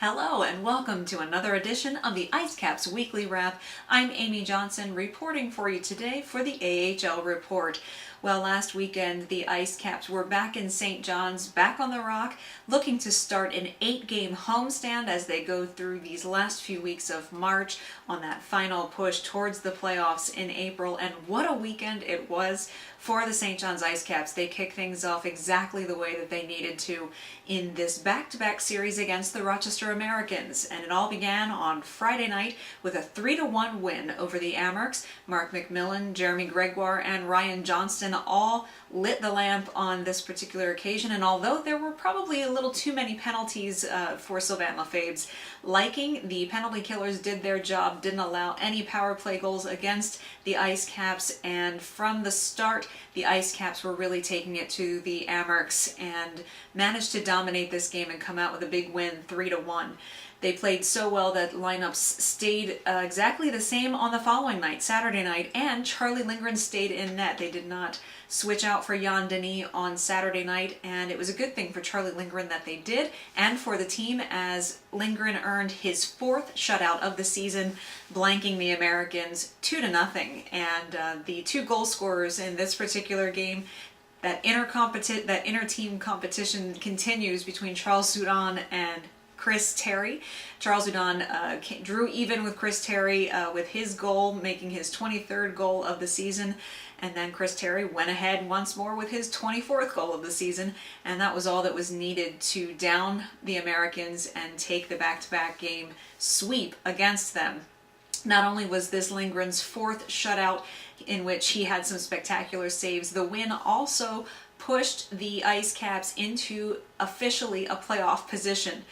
Hello and welcome to another edition of the IceCaps Weekly Wrap. I'm Amy Johnson reporting for you today for the AHL Report. Well, last weekend the IceCaps were back in St. John's, back on the Rock, looking to start an 8-game homestand as they go through these last few weeks of March on that final push towards the playoffs in April. And what a weekend it was for the St. John's IceCaps. They kicked things off exactly the way that they needed to in this back-to-back series against the Rochester Americans. And it all began on Friday night with a 3-1 win over the Amerks. Mark McMillan, Jeremy Gregoire, and Ryan Johnston all lit the lamp on this particular occasion. And although there were probably a little too many penalties for Sylvain Lefebvre's liking, the penalty killers did their job, didn't allow any power play goals against the IceCaps, and from the start the IceCaps were really taking it to the Amerks and managed to dominate this game and come out with a big win, 3-1. They played so well that lineups stayed exactly the same on the following night, Saturday night, and Charlie Lindgren stayed in net. They did not switch out for Jan Denis on Saturday night, and it was a good thing for Charlie Lindgren that they did, and for the team, as Lindgren earned his 4th shutout of the season, blanking the Americans 2-0. And the two goal scorers in this particular game, that inter-team competition continues between Charles Hudon and Chris Terry. Charles Hudon drew even with Chris Terry with his goal, making his 23rd goal of the season. And then Chris Terry went ahead once more with his 24th goal of the season. And that was all that was needed to down the Americans and take the back-to-back game sweep against them. Not only was this Lindgren's 4th shutout in which he had some spectacular saves, the win also pushed the IceCaps into officially a playoff position.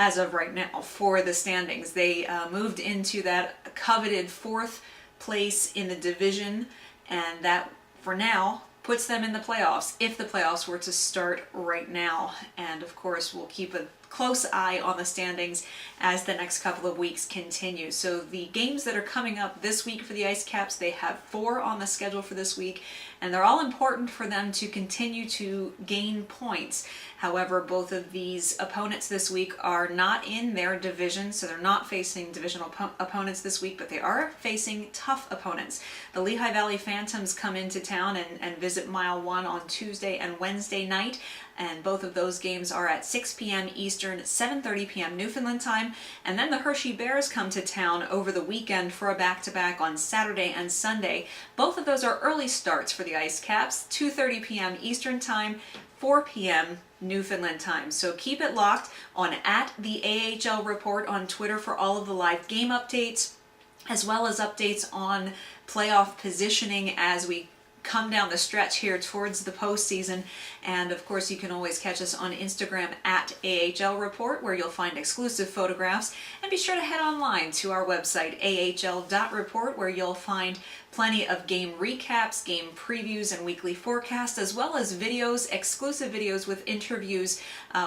As of right now for the standings, they moved into that coveted 4th place in the division, and that for now puts them in the playoffs if the playoffs were to start right now. And of course we'll keep a close eye on the standings as the next couple of weeks continue. So the games that are coming up this week for the IceCaps, they have 4 on the schedule for this week, and they're all important for them to continue to gain points. However, both of these opponents this week are not in their division, so they're not facing divisional opponents this week, but they are facing tough opponents. The Lehigh Valley Phantoms come into town and visit Mile 1 on Tuesday and Wednesday night, and both of those games are at 6 p.m. Eastern, 7:30 p.m. Newfoundland time. And then the Hershey Bears come to town over the weekend for a back-to-back on Saturday and Sunday. Both of those are early starts for the IceCaps, 2:30 p.m. Eastern time, 4 p.m. Newfoundland time. So keep it locked on @the AHL Report on Twitter for all of the live game updates, as well as updates on playoff positioning as we come down the stretch here towards the postseason. And of course you can always catch us on Instagram @AHL Report, where you'll find exclusive photographs, and be sure to head online to our website ahl.report, where you'll find plenty of game recaps, game previews, and weekly forecasts, as well as videos, exclusive videos with interviews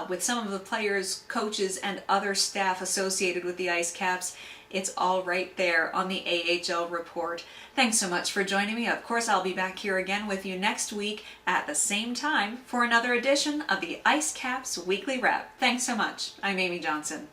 with some of the players, coaches, and other staff associated with the IceCaps. It's all right there on the AHL Report. Thanks so much for joining me. Of course, I'll be back here again with you next week at the same time for another edition of the IceCaps Weekly Wrap. Thanks so much. I'm Amy Johnson.